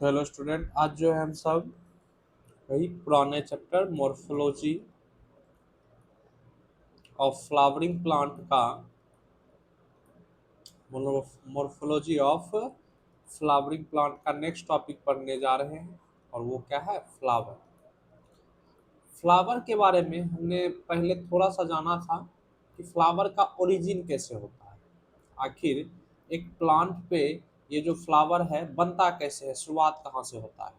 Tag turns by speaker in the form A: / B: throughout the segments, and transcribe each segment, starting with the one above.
A: Hello student, आज जो है हम सब वही पुराने chapter morphology of flowering plant का मॉर्फोलॉजी ऑफ फ्लावरिंग प्लांट का नेक्स्ट टॉपिक पढ़ने जा रहे हैं। और वो क्या है? फ्लावर। फ्लावर के बारे में हमने पहले थोड़ा सा जाना था कि फ्लावर का ओरिजिन कैसे होता है। आखिर एक प्लांट पे ये जो फ्लावर है बनता कैसे है, शुरुआत कहाँ से होता है।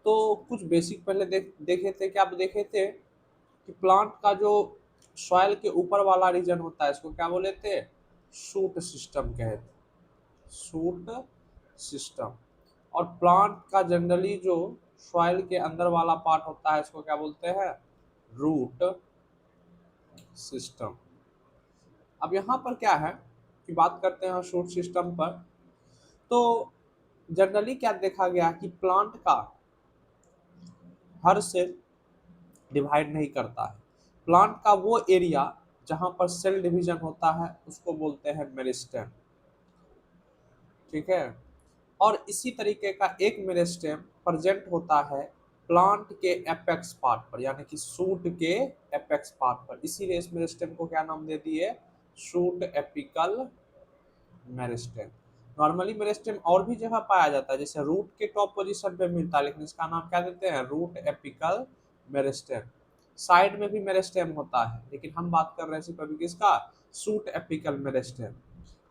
A: तो कुछ बेसिक पहले देखे थे। क्या आप देखे थे कि प्लांट का जो सॉइल के ऊपर वाला रीजन होता है इसको क्या बोले थे? शूट सिस्टम कहते हैं। Shoot system. और प्लांट का जनरली जो सॉइल के अंदर वाला पार्ट होता है इसको क्या बोलते हैं? Root system. अब यहाँ पर क्या है कि बात करते हैं शूट सिस्टम पर। तो जनरली क्या देखा गया कि प्लांट का हर सेल डिवाइड नहीं करता है। प्लांट का वो एरिया जहां पर सेल डिवीजन होता है उसको बोलते हैं मेरिस्टेम। ठीक है। और इसी तरीके का एक मेरिस्टेम प्रेजेंट होता है प्लांट के एपेक्स पार्ट पर, यानी कि शूट के एपेक्स पार्ट पर। इसीलिए इस मेरिस्टेम को क्या नाम दे दिए? Shoot apical meristem. Normally meristem और भी जगह पाया जाता है, जैसे रूट के टॉप पोजीशन पे मिलता है, लेकिन इसका नाम क्या देते हैं? Root apical meristem. साइड में भी मेरिस्टेम होता है, लेकिन हम बात कर रहे हैं सिर्फ अभी किसका? Shoot apical meristem.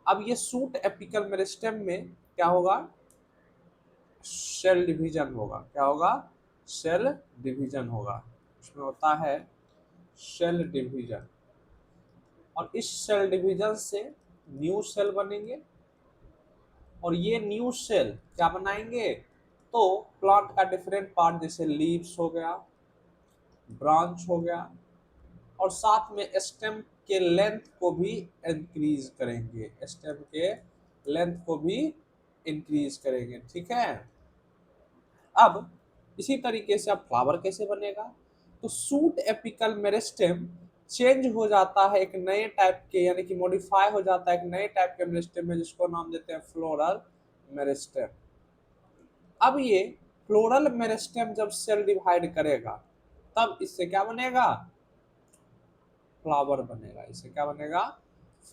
A: अब ये शूट एपिकल मेरिस्टेम में क्या होगा? सेल डिवीजन होगा। क्या होगा? सेल डिवीजन होगा। उसमें होता है सेल डिवीजन। और इस सेल डिवीजन से न्यू सेल बनेंगे। और ये न्यू सेल क्या बनाएंगे? तो प्लांट का डिफरेंट पार्ट, जैसे लीव्स हो गया, ब्रांच हो गया, और साथ में स्टेम के लेंथ को भी इंक्रीज करेंगे। स्टेम के लेंथ को भी इंक्रीज करेंगे। ठीक है। अब इसी तरीके से अब फ्लावर कैसे बनेगा? तो सूट एपिकल मेरिस्टेम चेंज हो जाता है एक नए टाइप के, यानी कि मॉडिफाई हो जाता है एक नए टाइप के मेरिस्टेम में, जिसको नाम देते हैं फ्लोरल मेरिस्टेम। अब ये फ्लोरल मेरिस्टेम जब सेल डिवाइड करेगा तब इससे क्या बनेगा? फ्लावर बनेगा। इससे क्या बनेगा?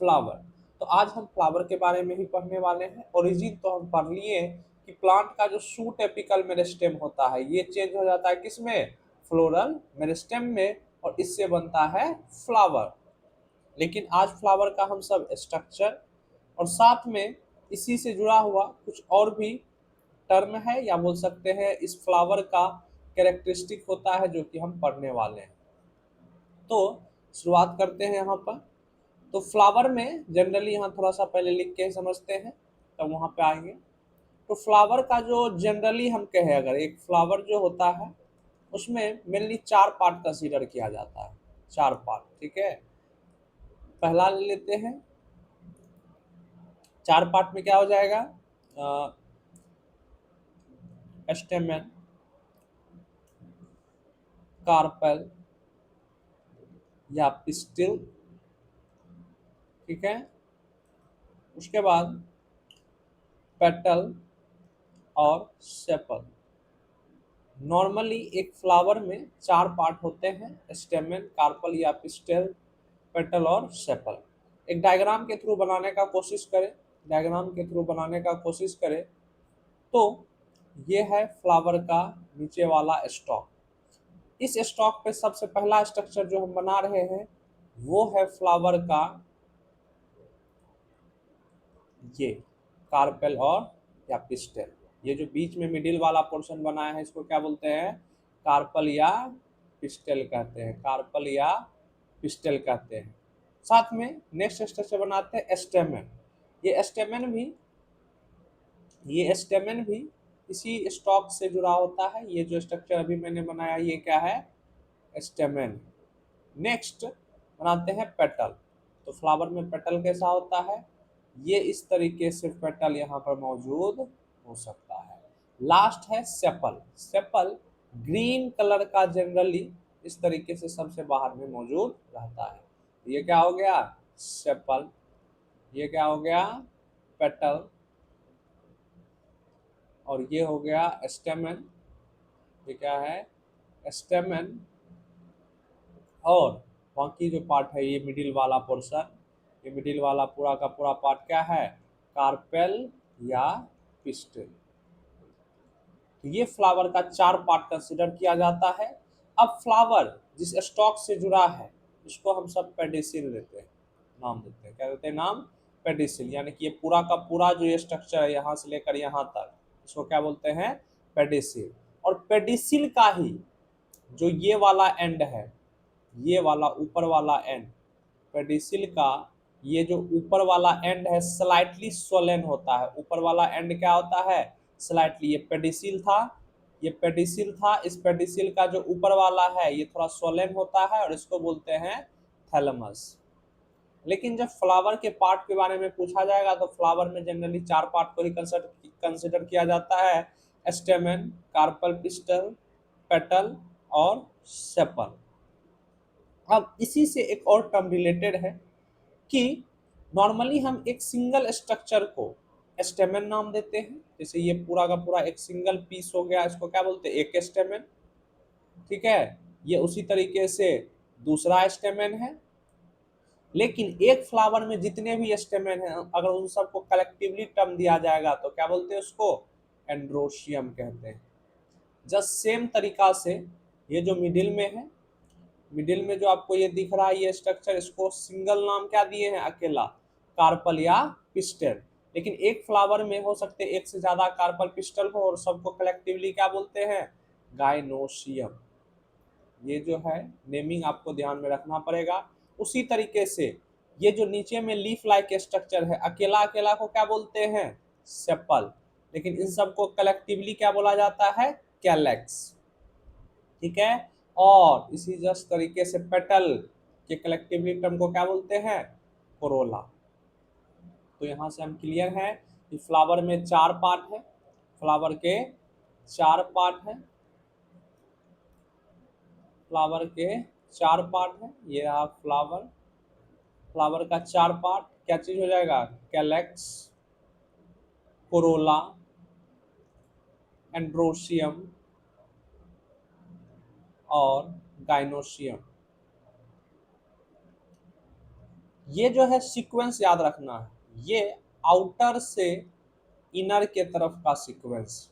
A: फ्लावर। तो आज हम फ्लावर के बारे में ही पढ़ने वाले हैं। ओरिजिन तो हम पढ़ लिए कि प्लांट का जो शूट एपिकल मेरिस्टेम होता है ये चेंज हो जाता है किसमें? फ्लोरल मेरिस्टेम में, और इससे बनता है फ्लावर। लेकिन आज फ्लावर का हम सब स्ट्रक्चर और साथ में इसी से जुड़ा हुआ कुछ और भी टर्म है, या बोल सकते हैं इस फ्लावर का कैरेक्टरिस्टिक होता है, जो कि हम पढ़ने वाले हैं। तो शुरुआत करते हैं यहाँ पर। तो फ्लावर में जनरली यहाँ थोड़ा सा पहले लिख के समझते हैं, तब वहाँ पे आएंगे। तो फ्लावर का जो जनरली हम कहें, अगर एक फ्लावर जो होता है उसमें मेनली चार पार्ट कंसीडर किया जाता है। चार पार्ट। ठीक है। पहला ले लेते हैं। चार पार्ट में क्या हो जाएगा? स्टेमेन, कार्पेल या पिस्टिल। ठीक है। उसके बाद पेटल और सेपल। नॉर्मली एक फ्लावर में चार पार्ट होते हैं: स्टेमेन, कार्पल या पिस्टल, पेटल और सेपल। एक डायग्राम के थ्रू बनाने का कोशिश करें। डायग्राम के थ्रू बनाने का कोशिश करें तो ये है फ्लावर का नीचे वाला स्टॉक। इस स्टॉक पे सबसे पहला स्ट्रक्चर जो हम बना रहे हैं वो है फ्लावर का ये कार्पेल और या पिस्टल। ये जो बीच में मिडिल वाला पोर्शन बनाया है इसको क्या बोलते हैं? कार्पल या पिस्टल कहते हैं। कार्पल या पिस्टल कहते हैं। साथ में नेक्स्ट स्ट्रक्चर बनाते हैं स्टेमेन। ये स्टेमेन भी ये स्टेमेन भी इसी स्टॉक से जुड़ा होता है। ये जो स्ट्रक्चर अभी मैंने बनाया ये क्या है? स्टेमेन। नेक्स्ट बनाते हैं पेटल। तो फ्लावर में पेटल कैसा होता है? ये इस तरीके से पेटल यहाँ पर मौजूद हो सकता है। लास्ट है सेपल। सेपल ग्रीन कलर का जनरली इस तरीके से सबसे बाहर में मौजूद रहता है। ये क्या हो गया? सेपल। ये क्या हो गया? पेटल। और ये हो गया स्टेमन। ये क्या है? स्टेमन। और बाकी जो पार्ट है ये मिडिल वाला पोर्शन, ये मिडिल वाला पूरा का पूरा पार्ट क्या है? कार्पेल या पिस्टिल। तो ये फ्लावर का 4 पार्ट कंसिडर किया जाता है। अब फ्लावर जिस स्टॉक से जुड़ा है इसको हम सब पेडिसिल देते हैं, नाम देते हैं। क्या देते हैं नाम? पेडिसिल। यानी कि ये पूरा का पूरा जो ये स्ट्रक्चर है यहाँ से लेकर यहाँ तक, इसको क्या बोलते हैं? पेडिसिल। और पेडिसिल का ही जो ये वाला एंड है, ये वाला ऊपर वाला एंड, पेडिसिल का ये जो ऊपर वाला एंड है स्लाइटली स्वोलन होता है। ऊपर वाला एंड क्या होता है? स्लाइटली। ये पेडिसिल था, ये पेडिसिल था। इस पेडिसिल का जो ऊपर वाला है ये थोड़ा स्वोलन होता है और इसको बोलते हैं थैलेमस। लेकिन जब फ्लावर के पार्ट के बारे में पूछा जाएगा तो फ्लावर में जनरली 4 पार्ट को ही कंसिडर किया जाता है: स्टेमन, कार्पल, पिस्टल, पेटल और सेपल। अब इसी से एक और टर्म रिलेटेड है कि नॉर्मली हम एक सिंगल स्ट्रक्चर को स्टेमन नाम देते हैं। जैसे ये पूरा का पूरा एक सिंगल पीस हो गया, इसको क्या बोलते हैं? एक स्टेमन। ठीक है, ये उसी तरीके से दूसरा स्टेमन है। लेकिन एक फ्लावर में जितने भी स्टेमन हैं अगर उन सबको कलेक्टिवली टर्म दिया जाएगा तो क्या बोलते हैं उसको? एंड्रोशियम कहते हैं। जस्ट सेम तरीका से ये जो मिडिल में है, मिडिल में जो आपको ये दिख रहा है ये स्ट्रक्चर, इसको सिंगल नाम क्या दिए हैं? अकेला, कार्पल या पिस्टल। लेकिन एक फ्लावर में हो सकते हैं एक से ज्यादा कार्पल पिस्टल हो और सबको कलेक्टिवली क्या बोलते हैं? गाइनोशियम। ये जो है नेमिंग आपको ध्यान में रखना पड़ेगा। उसी तरीके से ये जो नीचे में लीफ लाइक स्ट्रक्चर है, अकेला अकेला को क्या बोलते हैं? सेपल। लेकिन इन सबको कलेक्टिवली क्या बोला जाता है? कैलेक्स। ठीक है। और इसी जस्ट तरीके से पेटल के कलेक्टिवली टर्म को क्या बोलते हैं? कोरोला। तो यहाँ से हम क्लियर हैं कि फ्लावर में 4 पार्ट है, फ्लावर के 4 पार्ट है, फ्लावर के 4 पार्ट है। ये रहा फ्लावर, फ्लावर का 4 पार्ट क्या चीज हो जाएगा? कैलेक्स, कोरोला, एंड्रोशियम और गाइनोशियम। ये जो है सीक्वेंस याद रखना है, ये आउटर से इनर के तरफ का सीक्वेंस।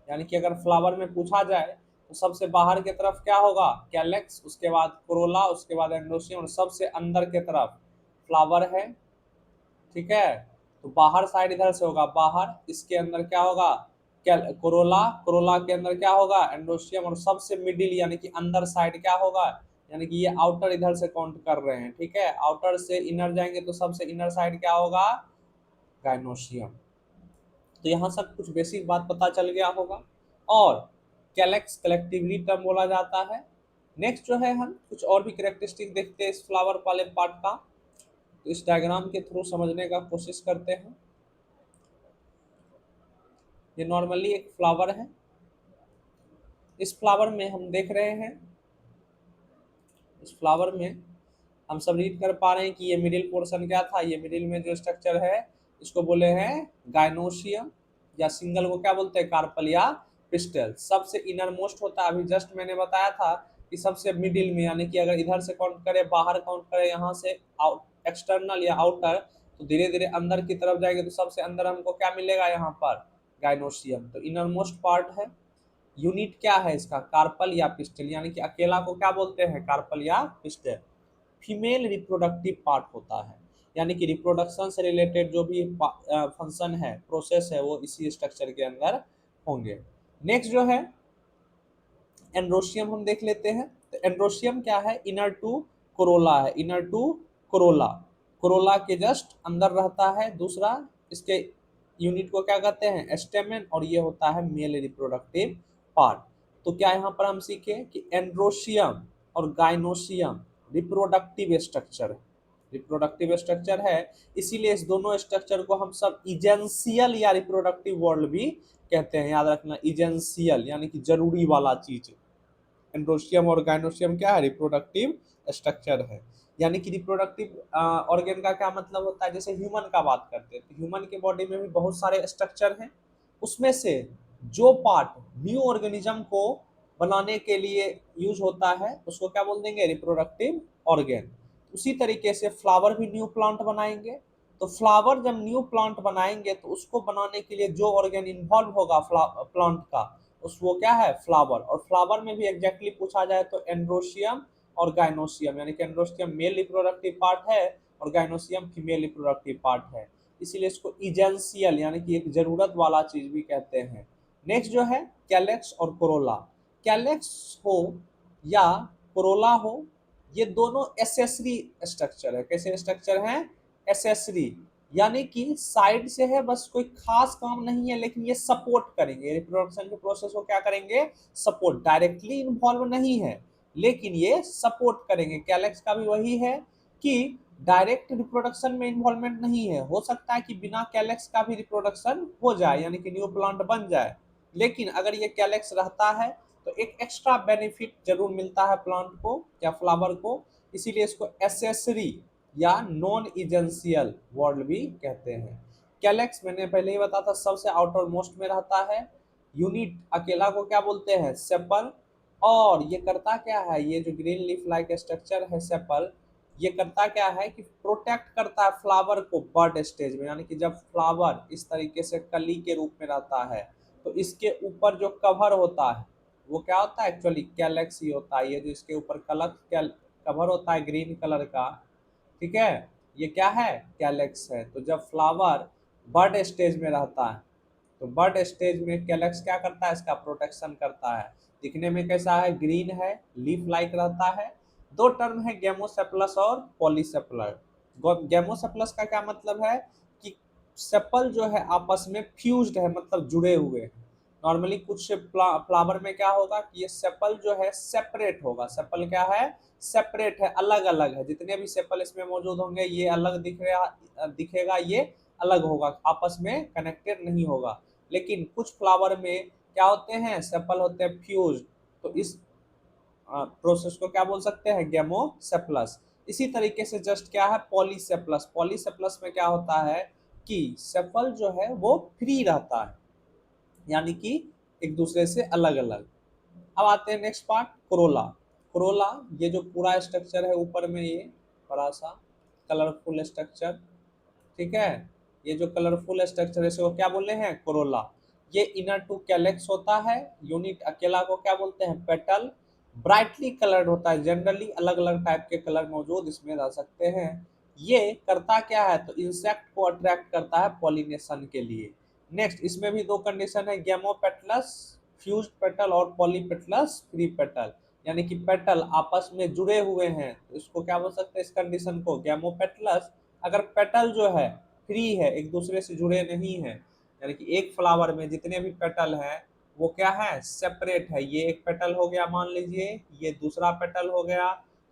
A: यानी कि अगर फ्लावर में पूछा जाए तो सबसे बाहर के तरफ क्या होगा? कैलेक्स, उसके बाद कोरोला, उसके बाद एंड्रोशियम और सबसे अंदर के तरफ फ्लावर है। ठीक है, तो बाहर साइड इधर से होगा बाहर, इसके अंदर क्या होगा? कोरोला, कोरोला के अंदर क्या होगा? एंड्रोशियम और सबसे मिडिल यानी कि अंदर साइड क्या होगा? यानी कि ये आउटर इधर से काउंट कर रहे हैं। ठीक है, आउटर से इनर जाएंगे तो सबसे इनर साइड क्या होगा? गाइनोशियम। तो यहाँ सब कुछ बेसिक बात पता चल गया होगा। और कैलेक्स कलेक्टिवली टर्म बोला जाता है। नेक्स्ट जो है हम कुछ और भी कैरेक्टरिस्टिक देखते हैं इस फ्लावर वाले पार्ट का, तो इस डायग्राम के थ्रू समझने का कोशिश करते हैं। ये नॉर्मली एक फ्लावर है। इस फ्लावर में हम देख रहे हैं, इस फ्लावर में हम सब रीड कर पा रहे हैं कि ये मिडिल पोर्शन क्या था? ये मिडिल में जो स्ट्रक्चर है इसको बोले हैं गाइनोशियम, या सिंगल को क्या बोलते हैं? कार्पल या पिस्टल। सबसे इनर मोस्ट होता है, अभी जस्ट मैंने बताया था कि सबसे मिडिल में, यानी कि अगर इधर से काउंट करें, बाहर काउंट करें, यहाँ से आउट एक्सटर्नल या आउटर, तो धीरे धीरे अंदर की तरफ जाएंगे तो सबसे अंदर हमको क्या मिलेगा? यहाँ पर गाइनोशियम। तो इनर मोस्ट पार्ट है। यूनिट क्या है इसका? कार्पल या पिस्टल। यानी कि अकेला को क्या बोलते हैं? कार्पल या पिस्टल। फीमेल रिप्रोडक्टिव पार्ट होता है, यानी कि रिप्रोडक्शन से रिलेटेड जो भी फंक्शन है, प्रोसेस है, वो इसी स्ट्रक्चर के अंदर होंगे। नेक्स्ट जो है एंड्रोशियम हम देख लेते हैं। तो एंड्रोशियम क्या है? इनर टू कोरोला है, इनर टू कोरोला, कोरोला के जस्ट अंदर रहता है। दूसरा इसके यूनिट को क्या कहते हैं? स्टेमेन। और ये होता है मेल रिप्रोडक्टिव पार्ट। तो क्या यहाँ पर हम सीखे कि एंड्रोशियम और गाइनोशियम रिप्रोडक्टिव स्ट्रक्चर है, रिप्रोडक्टिव स्ट्रक्चर है। इसीलिए इस दोनों स्ट्रक्चर को हम सब इजेंशियल या रिप्रोडक्टिव वर्ल्ड भी कहते हैं। याद रखना, इजेंशियल यानी कि जरूरी वाला चीज। एंड्रोशियम और गाइनोशियम क्या है? रिप्रोडक्टिव स्ट्रक्चर है। यानी कि रिप्रोडक्टिव ऑर्गन का क्या मतलब होता है? जैसे ह्यूमन का बात करते हैं तो ह्यूमन के बॉडी में भी बहुत सारे स्ट्रक्चर हैं। उसमें से जो पार्ट न्यू ऑर्गेनिज्म को बनाने के लिए यूज होता है उसको क्या बोल देंगे, रिप्रोडक्टिव ऑर्गेन। उसी तरीके से फ्लावर भी न्यू प्लांट बनाएंगे, तो फ्लावर जब न्यू प्लांट बनाएंगे तो उसको बनाने के लिए जो ऑर्गेन इन्वॉल्व होगा प्लांट का, उस वो क्या है, फ्लावर। और फ्लावर में भी एग्जैक्टली पूछा जाए तो एंड्रोशियम और गाइनोसियम, यानी कि एंड्रोशियम मेल रिप्रोडक्टिव पार्ट है और गाइनोसियम फीमेल रिप्रोडक्टिव पार्ट है, इसीलिए इसको इजेंशियल यानी कि एक जरूरत वाला चीज भी कहते हैं। नेक्स्ट जो है कैलेक्स और कोरोला। कैलेक्स हो या कोरोला हो, ये दोनों एसेसरी स्ट्रक्चर है। कैसे स्ट्रक्चर हैं, एसेसरी, यानी कि साइड से है, बस कोई खास काम नहीं है, लेकिन ये सपोर्ट करेंगे रिप्रोडक्शन के प्रोसेस को, क्या करेंगे, सपोर्ट। डायरेक्टली इन्वॉल्व नहीं है लेकिन ये सपोर्ट करेंगे। कैलेक्स का भी वही है कि डायरेक्ट रिप्रोडक्शन में इन्वॉल्वमेंट नहीं है, हो सकता है कि बिना कैलेक्स का भी रिप्रोडक्शन हो जाए यानी कि न्यू प्लांट बन जाए, लेकिन अगर ये कैलेक्स रहता है तो एक एक्स्ट्रा बेनिफिट जरूर मिलता है प्लांट को या फ्लावर को, इसीलिए इसको एसेसरी या नॉन इजेंशियल वर्ड भी कहते हैं। कैलेक्स मैंने पहले ही बताया था सबसे आउटर मोस्ट में रहता है। यूनिट अकेला को क्या बोलते हैं, सेपल। और ये करता क्या है, ये जो ग्रीन लीफ लाइक स्ट्रक्चर है सेपल, ये करता क्या है कि प्रोटेक्ट करता है फ्लावर को बर्ड स्टेज में, यानी कि जब फ्लावर इस तरीके से कली के रूप में रहता है तो इसके ऊपर जो कवर होता है वो क्या होता है, एक्चुअली कैलेक्स ही होता है। ये जो इसके ऊपर कवर होता है ग्रीन कलर का, ठीक है, ये क्या है, कैलेक्स है। तो जब फ्लावर बर्ड स्टेज में रहता है तो बर्ड स्टेज में कैलेक्स क्या करता है, इसका प्रोटेक्शन करता है। दिखने में कैसा है, ग्रीन है, लीफ लाइक रहता है। दो टर्म है गेमोसेप्लस और पॉलीसेप्लर। गेमोसेप्लस का क्या मतलब है कि सेपल जो है आपस में फ्यूज्ड है, मतलब जुड़े हुए हैं। नॉर्मली कुछ फ्लावर में क्या होगा कि ये सेपल जो है सेपरेट होगा। सेपल क्या है, सेपरेट है, अलग अलग है। जितने भी सेपल इसमें मौजूद होंगे ये अलग दिखेगा, ये अलग होगा, आपस में कनेक्टेड नहीं होगा। लेकिन कुछ फ्लावर में क्या होते हैं, सेपल होते हैं फ्यूज, तो इस प्रोसेस को क्या बोल सकते हैं, गेमोसेप्लस। इसी तरीके से जस्ट क्या है, पॉलीसेप्लस। पॉलीसेप्लस में क्या होता है कि सेपल जो है वो फ्री रहता है, यानी कि एक दूसरे से अलग अलग। अब आते हैं नेक्स्ट पार्ट, कोरोला। कोरोला ये जो पूरा स्ट्रक्चर है ऊपर में, ये बड़ा सा कलरफुल स्ट्रक्चर, ठीक है, ये जो कलरफुल स्ट्रक्चर है इसको क्या बोले हैं, कोरोला। ये इनर टू कैलेक्स होता है। यूनिट अकेला को क्या बोलते हैं, पेटल। ब्राइटली कलर्ड होता है, जनरली अलग अलग टाइप के कलर मौजूद इसमें रह सकते हैं। ये करता क्या है, तो इंसेक्ट को अट्रैक्ट करता है पॉलिनेशन के लिए। नेक्स्ट इसमें भी दो कंडीशन है, गेमोपेटलस फ्यूज पेटल और पॉलीपेटलस फ्री पेटल, यानी कि पेटल आपस में जुड़े हुए हैं, तो इसको क्या बोल सकते हैं, इस कंडीशन को गेमोपेटलस। अगर पेटल जो है फ्री है, एक दूसरे से जुड़े नहीं है, यानी कि एक फ्लावर में जितने भी पेटल हैं वो क्या है, सेपरेट है। ये एक पेटल हो गया मान लीजिए, ये दूसरा पेटल हो गया,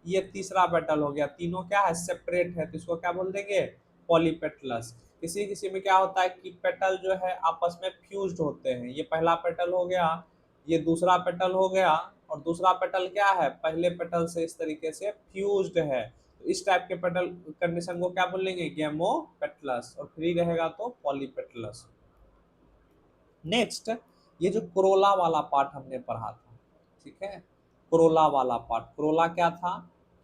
A: ये तीसरा पेटल हो गया, तीनों क्या है, सेपरेट है, तो इसको क्या बोल देंगे, पॉलीपेटलस। किसी किसी में क्या होता है कि पेटल जो है आपस में फ्यूज्ड होते हैं। ये पहला पेटल हो गया, ये दूसरा पेटल हो गया, और दूसरा पेटल क्या है, पहले पेटल से इस तरीके से फ्यूज्ड है। तो इस टाइप के पेटल कंडीशन को क्या बोलेंगे, गेमोपेटलस, और फ्री रहेगा तो पॉलीपेटलस। नेक्स्ट ये जो कोरोला वाला पार्ट हमने पढ़ा था, ठीक है, कोरोला वाला पार्ट, कोरोला क्या था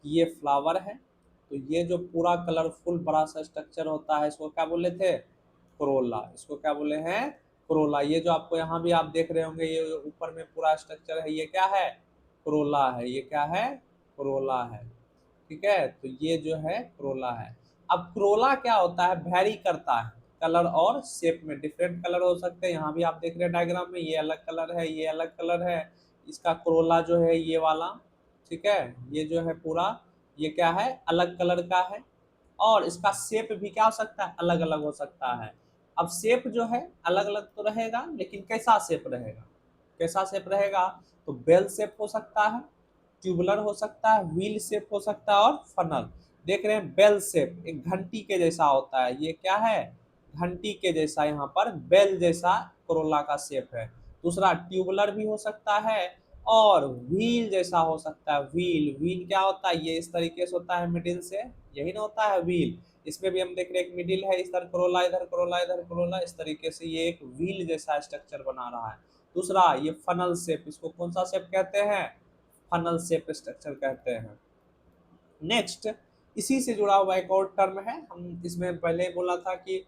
A: कि ये फ्लावर है, तो ये जो पूरा कलरफुल बड़ा सा स्ट्रक्चर होता है इसको क्या बोले थे, कोरोला। इसको क्या बोले हैं, कोरोला। ये जो आपको यहाँ भी आप देख रहे होंगे ये ऊपर में पूरा स्ट्रक्चर है, ये क्या है, कोरोला है। ये क्या है, कोरोला है, ठीक है, तो ये जो है क्रोला है। अब क्रोला क्या होता है, वैरी करता है कलर और शेप में, डिफरेंट कलर हो सकते हैं। यहाँ भी आप देख रहे हैं डायग्राम में, ये अलग कलर है, ये अलग कलर है। इसका क्रोला जो है ये वाला, ठीक है, ये जो है पूरा, ये क्या है, अलग कलर का है। और इसका शेप भी क्या हो सकता है, अलग अलग हो सकता है। अब शेप जो है अलग अलग तो रहेगा, लेकिन कैसा शेप रहेगा, कैसा शेप रहेगा, तो बेल शेप हो सकता है, ट्यूबुलर हो सकता है, व्हील शेप हो सकता है, और फनल। देख रहे हैं बेल शेप एक घंटी के जैसा होता है, ये क्या है, घंटी के जैसा, यहाँ पर बेल जैसा कोरोला का शेप है। दूसरा ट्यूबुलर भी हो सकता है, और व्हील जैसा हो सकता है। व्हील व्हील क्या होता है, ये इस तरीके से होता है मिडिल से, यही ना होता है व्हील, इसमें भी हम देख रहे हैं एक मिडिल है, इधर कोरोला इधर कोरोला इधर कोरोला, इस तरीके से ये एक व्हील जैसा स्ट्रक्चर बना रहा है। दूसरा ये फनल शेप, इसको कौन सा शेप कहते हैं? फनल शेप स्ट्रक्चर कहते हैं। नेक्स्ट इसी से जुड़ा हुआ एक और टर्म है, हम इसमें पहले बोला था कि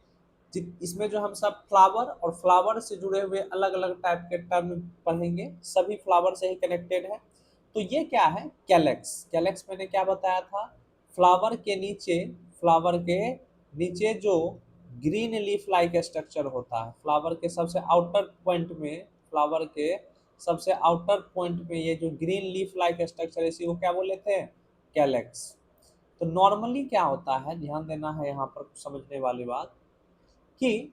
A: इसमें जो हम सब फ्लावर और फ्लावर से जुड़े हुए अलग अलग टाइप के टर्म पढ़ेंगे, सभी फ्लावर से ही कनेक्टेड है। तो ये क्या है? कैलेक्स। कैलेक्स मैंने क्या बताया था? फ्लावर के नीचे, फ्लावर के नीचे जो ग्रीन लीफ लाइक स्ट्रक्चर होता है, फ्लावर के सबसे आउटर पॉइंट में, फ्लावर के सबसे आउटर पॉइंट में ये जो ग्रीन लीफ लाइक स्ट्रक्चर है, इसी को क्या बोले थे? कैलेक्स। तो नॉर्मली क्या होता है, ध्यान देना है यहाँ पर समझने वाली बात, कि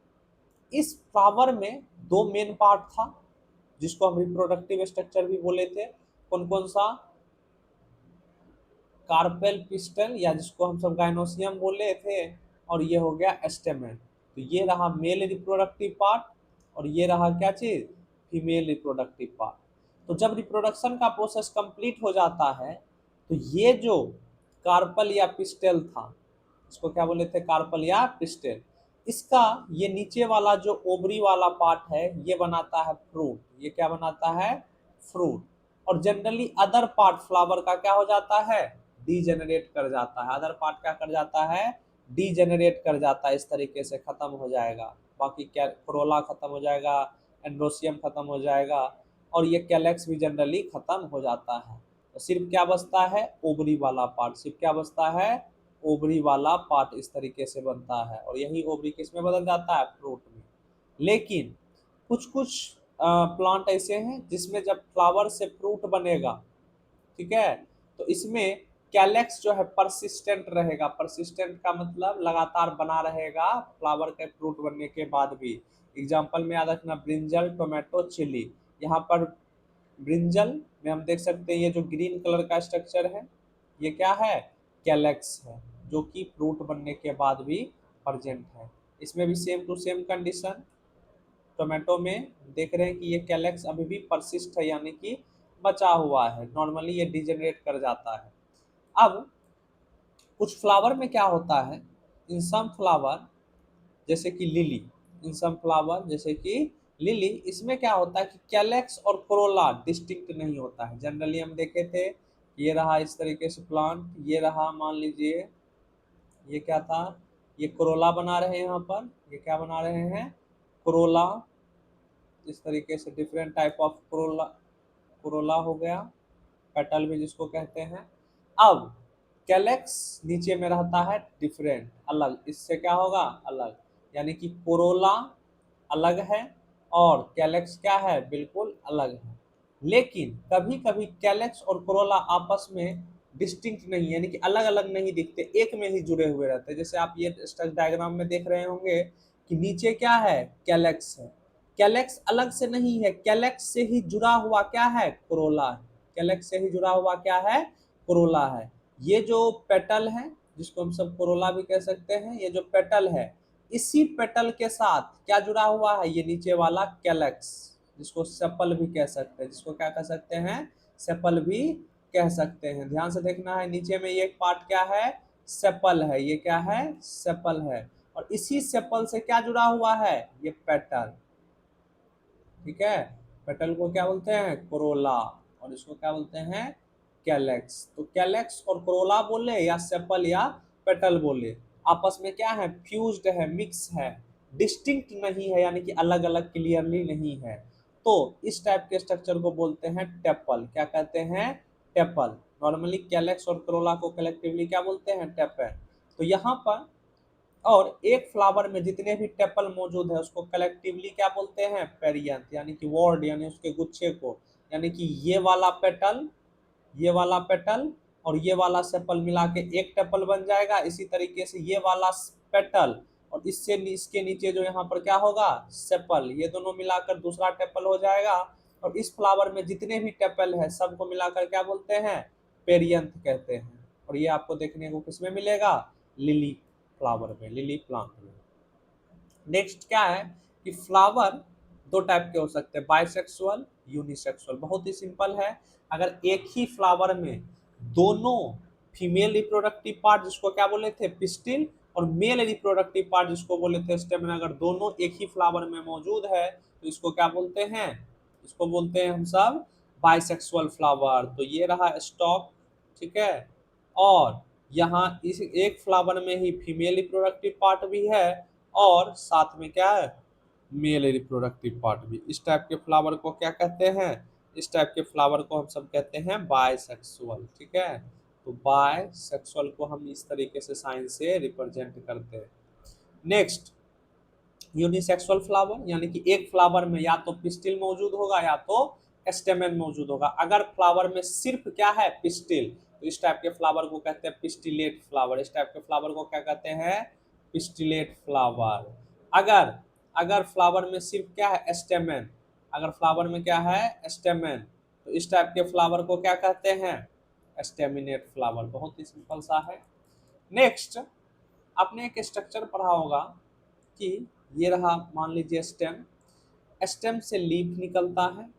A: इस फ्लावर में दो मेन पार्ट था जिसको हम रिप्रोडक्टिव स्ट्रक्चर भी बोले थे। कौन कौन सा? कार्पेल पिस्टल, या जिसको हम सब गाइनोसियम बोले थे, और ये हो गया स्टेमेन। तो ये रहा मेल रिप्रोडक्टिव पार्ट, और ये रहा क्या चीज? Female reproductive part. तो जब रिप्रोडक्शन का प्रोसेस कंप्लीट हो जाता है, तो ये जो कार्पल या पिस्टल था, इसको क्या बोले थे? कार्पल या पिस्टल। इसका ये नीचे वाला जो ओवरी वाला पार्ट है, ये बनाता है फ्रूट। ये क्या बनाता है? फ्रूट। और जनरली अदर पार्ट फ्लावर का क्या हो जाता है? डीजेनरेट कर जाता है। अदर पार्ट क्या कर जाता है? डीजेनरेट कर जाता है, इस तरीके से खत्म हो जाएगा। बाकी क्या, कोरोला खत्म हो जाएगा, एंड्रोसियम खत्म हो जाएगा, और ये कैलेक्स भी जनरली खत्म हो जाता है। तो सिर्फ क्या बचता है? ओवरी वाला पार्ट। सिर्फ क्या बचता है? ओवरी वाला पार्ट इस तरीके से बनता है, और यही ओवरी किस में बदल जाता है? फ्रूट में। लेकिन कुछ कुछ प्लांट ऐसे हैं जिसमें जब फ्लावर से फ्रूट बनेगा, ठीक है, तो इसमें कैलेक्स जो है परसिस्टेंट रहेगा। परसिस्टेंट का मतलब लगातार बना रहेगा फ्लावर के फ्रूट बनने के बाद भी। एग्जाम्पल में याद रखना, ब्रिंजल, टोमेटो, चिली। यहाँ पर ब्रिंजल में हम देख सकते हैं ये जो ग्रीन कलर का स्ट्रक्चर है, ये क्या है? कैलेक्स है, जो कि फ्रूट बनने के बाद भी प्रेजेंट है। इसमें भी same to same condition, tomato में देख रहे हैं कि ये कैलेक्स अभी भी परसिस्ट है, यानी कि बचा हुआ है। नॉर्मली ये डिजेनरेट कर जाता है। अब कुछ फ्लावर में क्या होता है, इन सम फ्लावर जैसे कि लिली, इन सम फ्लावर जैसे कि लिली, इसमें क्या होता है कि कैलेक्स और कोरोला डिस्टिंक्ट नहीं होता है। जनरली हम देखे थे, ये रहा इस तरीके से प्लांट, ये रहा मान लीजिए, ये क्या था? ये कोरोला बना रहे हैं यहाँ पर, ये क्या बना रहे हैं? कोरोला। इस तरीके से different type of Corolla, Corolla हो गया, पेटल भी जिसको कहते हैं। अब कैलेक्स नीचे में रहता है डिफरेंट, अलग, इससे क्या होगा? अलग। यानी कि कोरोला अलग है और कैलेक्स क्या है? बिल्कुल अलग है। लेकिन कभी कभी कैलेक्स और कोरोला आपस में डिस्टिंक्ट नहीं, यानी कि अलग अलग नहीं दिखते, एक में ही जुड़े हुए रहते हैं। जैसे आप ये स्ट्रक्चर डायग्राम में देख रहे होंगे कि नीचे क्या है? कैलेक्स है। कैलेक्स अलग से नहीं है, कैलेक्स से ही जुड़ा हुआ क्या है? कोरोला है। कैलेक्स से ही जुड़ा हुआ क्या है? कोरोला है। ये जो पेटल है, जिसको हम सब कोरोला भी कह सकते हैं, ये जो पेटल है, इसी पेटल के साथ क्या जुड़ा हुआ है? ये नीचे वाला कैलेक्स, जिसको सेपल भी कह सकते हैं। जिसको क्या कह सकते हैं? सेपल भी कह सकते हैं। ध्यान से देखना है, नीचे में ये पार्ट क्या है? सेपल है। ये क्या है? सेपल है। और इसी सेपल से क्या जुड़ा हुआ है? ये पेटल। ठीक है, पेटल को क्या बोलते हैं? कोरोला। और इसको क्या बोलते हैं? कैलेक्स। तो कैलेक्स और कोरोला बोले या सेपल या पेटल बोले, आपस में क्या है? फ्यूज्ड है, मिक्स है, डिस्टिंक्ट नहीं है, यानी कि अलग अलग क्लियरली नहीं है। तो इस टाइप के स्ट्रक्चर को बोलते हैं टेपल। क्या कहते हैं? टेपल। नॉर्मली कैलेक्स और कोरोला को कलेक्टिवली क्या बोलते हैं? टेपल। तो यहाँ पर, और एक फ्लावर में जितने भी टेपल मौजूद है उसको कलेक्टिवली क्या बोलते हैं? पेरियंथ, यानी कि वर्ड, यानी उसके गुच्छे को। यानी कि ये वाला पेटल, ये वाला पेटल और ये वाला सेपल मिला के एक टेपल बन जाएगा। इसी तरीके से ये वाला पेटल और इससे इसके नीचे जो यहाँ पर क्या होगा? सेपल, ये दोनों मिलाकर दूसरा टेपल हो जाएगा। और इस फ्लावर में जितने भी टेपल है सबको मिलाकर क्या बोलते हैं? पेरियंथ कहते हैं। और ये आपको देखने को किसमें मिलेगा? लिली फ्लावर में, लिली प्लांट में। नेक्स्ट क्या है कि फ्लावर दो टाइप के हो सकते हैं, बाइसेक्सुअल, यूनिसेक्सुअल। बहुत ही सिंपल है, अगर एक ही फ्लावर में दोनों फीमेल रिप्रोडक्टिव पार्ट, जिसको क्या बोले थे? पिस्टिल, और मेल रिप्रोडक्टिव पार्ट जिसको बोले थे स्टेम, अगर दोनों एक ही फ्लावर में मौजूद है तो इसको क्या बोलते हैं, इसको बोलते हैं हम सब बाइसेक्सुअल फ्लावर। तो ये रहा स्टॉक, ठीक है, और यहाँ इस एक फ्लावर में ही फीमेल रिप्रोडक्टिव पार्ट भी है और साथ में क्या है, मेल रिप्रोडक्टिव पार्ट भी। इस टाइप के फ्लावर को क्या कहते हैं, इस टाइप के फ्लावर को हम सब कहते हैं बायसेक्सुअल, ठीक है। तो बायसेक्सुअल को हम इस तरीके से साइन से रिप्रेजेंट करते हैं। नेक्स्ट, यूनिसेक्सुअल फ्लावर, यानी कि एक फ्लावर में या तो पिस्टिल मौजूद होगा या तो स्टेमेन मौजूद होगा। अगर फ्लावर में सिर्फ क्या है, पिस्टिल, तो इस टाइप के फ्लावर को कहते हैं पिस्टिलेट फ्लावर। इस टाइप के फ्लावर को क्या कहते हैं, पिस्टिलेट फ्लावर। अगर अगर फ्लावर में सिर्फ क्या है, स्टेमेन, अगर फ्लावर में क्या है, स्टेमेन, तो इस टाइप के फ्लावर को क्या कहते हैं, स्टेमिनेट फ्लावर। बहुत ही सिंपल सा है। नेक्स्ट, आपने एक स्ट्रक्चर पढ़ा होगा कि ये रहा, मान लीजिए स्टेम, स्टेम से लीफ निकलता है,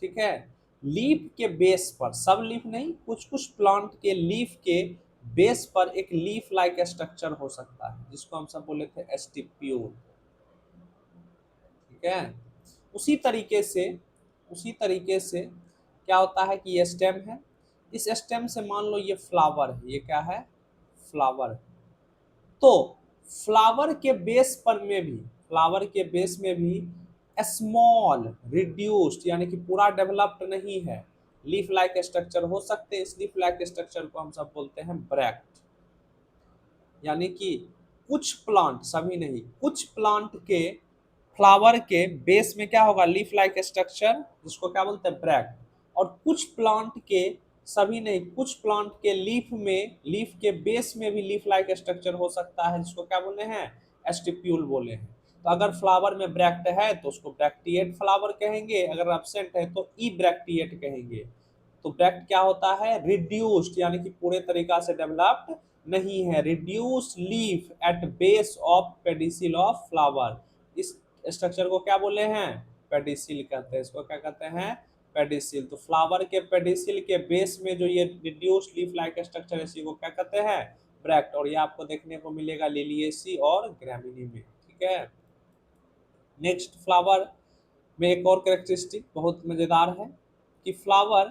A: ठीक है। लीफ के बेस पर, सब लीफ नहीं, कुछ कुछ प्लांट के लीफ के बेस पर एक लीफ लाइक स्ट्रक्चर हो सकता है जिसको हम सब बोले थे स्टिप्यूल, ठीक है। उसी तरीके से क्या होता है कि ये स्टेम है, इस स्टेम से मान लो ये फ्लावर है, ये क्या है, फ्लावर। तो फ्लावर के बेस पर में भी, फ्लावर के बेस में भी स्मॉल रिड्यूस्ड, यानी कि पूरा डेवलप्ड नहीं है, लीफ लाइक स्ट्रक्चर हो सकते हैं। इस लीफ लाइक स्ट्रक्चर को हम सब बोलते हैं ब्रैक्ट। यानी कि कुछ प्लांट, सभी नहीं, कुछ प्लांट के फ्लावर के बेस में क्या होगा, लीफ लाइक स्ट्रक्चर, जिसको क्या बोलते हैं, ब्रैक्ट। और कुछ प्लांट के, सभी नहीं, कुछ प्लांट के लीफ में, लीफ के बेस में भी लीफ लाइक स्ट्रक्चर हो सकता है जिसको क्या बोले हैं, स्टिप्यूल बोले हैं। तो अगर फ्लावर में ब्रैक्ट है तो उसको ब्रैक्टिएट फ्लावर कहेंगे, अगर एब्सेंट है तो ई ब्रैक्टिएट कहेंगे। तो ब्रैक्ट क्या होता है, रिड्यूस्ड, यानी कि पूरे तरीका से डेवलप्ड नहीं है, reduce leaf at base of pedicel of flower. इस स्ट्रक्चर को क्या बोले हैं, पेडिसिल कहते हैं। इसको क्या कहते हैं, पेडिसिल। तो फ्लावर के पेडिसिल के बेस में जो ये रिड्यूस्ड लीफ लाइक स्ट्रक्चर है, इसी को क्या कहते हैं, ब्रैक्ट। और ये आपको देखने को मिलेगा लिलिएसी और ग्रैमिनी में, ठीक है। नेक्स्ट, फ्लावर में एक और कैरेक्टरिस्टिक बहुत मजेदार है कि फ्लावर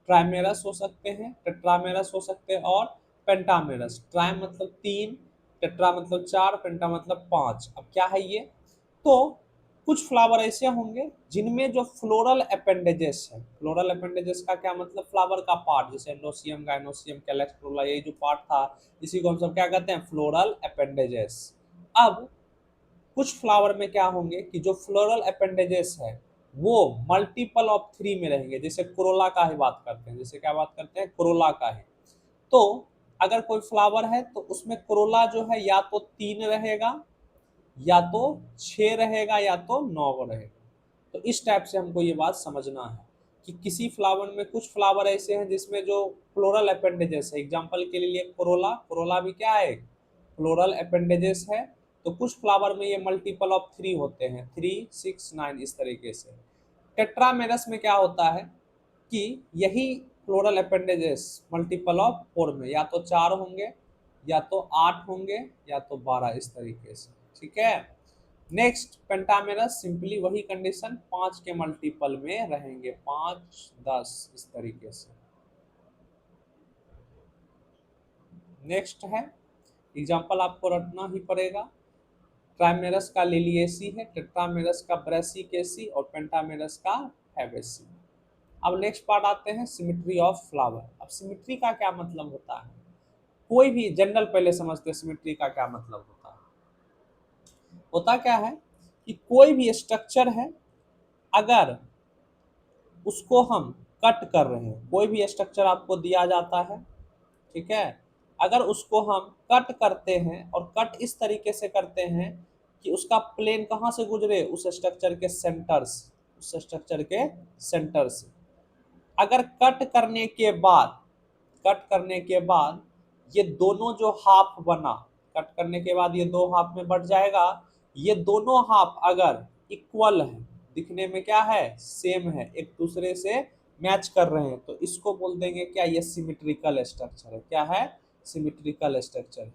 A: ट्राइमेरस हो सकते हैं, टेट्रामेरस हो सकते हैं और पेंटामेरस। ट्राई मतलब 3, टेट्रा मतलब 4, पेंटा मतलब 5। अब क्या है ये, तो कुछ फ्लावर ऐसे होंगे जिनमें जो फ्लोरल अपेंडेजेस है, फ्लोरल अपेंडेजेस का क्या मतलब, फ्लावर का पार्ट, जैसे एंडोसियम, गाइनोसियम, कैलेक्स, क्रोला, ये जो पार्ट था इसी को हम सब क्या कहते हैं, फ्लोरल अपेंडेजेस। अब कुछ फ्लावर में क्या होंगे कि जो फ्लोरल अपेंडेजेस है वो मल्टीपल ऑफ 3 में रहेंगे। जैसे कोरोला का ही बात करते हैं, जैसे क्या बात करते हैं, कोरोला का ही। तो अगर कोई फ्लावर है तो उसमें कोरोला जो है या तो 3 रहेगा, या तो 6 रहेगा, या तो 9 रहेगा। तो इस टाइप से हमको ये बात समझना है कि किसी फ्लावर में, कुछ फ्लावर ऐसे हैं जिसमें जो फ्लोरल अपेंडेजेस है, एग्जांपल के लिए कोरोला, कोरोला भी क्या है, फ्लोरल अपेंडेजेस है। तो कुछ फ्लावर में ये मल्टीपल ऑफ 3 होते हैं, 3, 6, 9 इस तरीके से। टेट्रामेरस में क्या होता है कि यही फ्लोरल अपेंडेजेस मल्टीपल ऑफ 4 में या तो 4 होंगे, या तो 8 होंगे, या तो 12 इस तरीके से, ठीक है। नेक्स्ट, पेंटामेरस, सिंपली वही कंडीशन, 5 के मल्टीपल में रहेंगे, 5, 10 इस तरीके से। नेक्स्ट है, एग्जाम्पल आपको रटना ही पड़ेगा। ट्राइमेरस का लिलिएसी है, टेट्रामेरस का ब्रेसिकेसी और पेंटामेरस का हैवेसी। अब नेक्स्ट पार्ट आते हैं, सिमेट्री ऑफ फ्लावर। अब सिमेट्री का क्या मतलब होता है, कोई भी जनरल पहले समझते हैं सिमेट्री का क्या मतलब होता है। होता क्या है कि कोई भी स्ट्रक्चर है, अगर उसको हम कट कर रहे हैं, कोई भी स्ट्रक्चर आपको दिया जाता है, ठीक है, अगर उसको हम कट करते हैं और कट इस तरीके से करते हैं कि उसका प्लेन कहाँ से गुजरे, उस स्ट्रक्चर के सेंटर से, उस स्ट्रक्चर के सेंटर से। अगर कट करने के बाद ये दोनों जो हाफ बना, कट करने के बाद ये 2 हाफ में बढ़ जाएगा। ये दोनों हाफ अगर इक्वल है, दिखने में क्या है, सेम है, एक दूसरे से मैच कर रहे हैं, तो इसको बोल देंगे क्या, ये सिमेट्रिकल स्ट्रक्चर है। क्या है, सिमेट्रिकल स्ट्रक्चर है।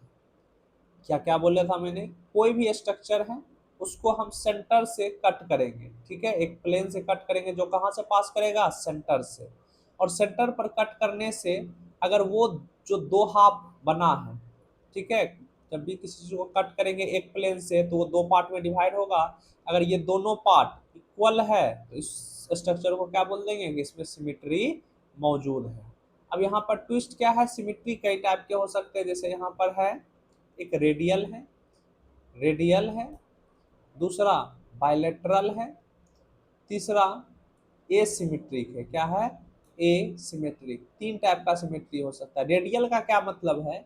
A: क्या क्या बोला था मैंने, कोई भी स्ट्रक्चर है उसको हम सेंटर से कट करेंगे, ठीक है, एक प्लेन से कट करेंगे जो कहाँ से पास करेगा, सेंटर से। और सेंटर पर कट करने से अगर वो जो दो हाफ बना है, ठीक है, जब भी किसी चीज को कट करेंगे एक प्लेन से तो वो दो पार्ट में डिवाइड होगा। अगर ये दोनों पार्ट इक्वल है तो इस स्ट्रक्चर को क्या बोल देंगे कि इसमें सिमिट्री मौजूद है। अब यहाँ पर ट्विस्ट क्या है, सिमिट्री कई टाइप के हो सकते हैं, जैसे यहाँ पर है एक रेडियल है, रेडियल है, दूसरा बायलेटरल है, तीसरा एसिमेट्रिक है। क्या है, एसिमेट्रिक। तीन टाइप का सिमेट्री हो सकता है। रेडियल का क्या मतलब है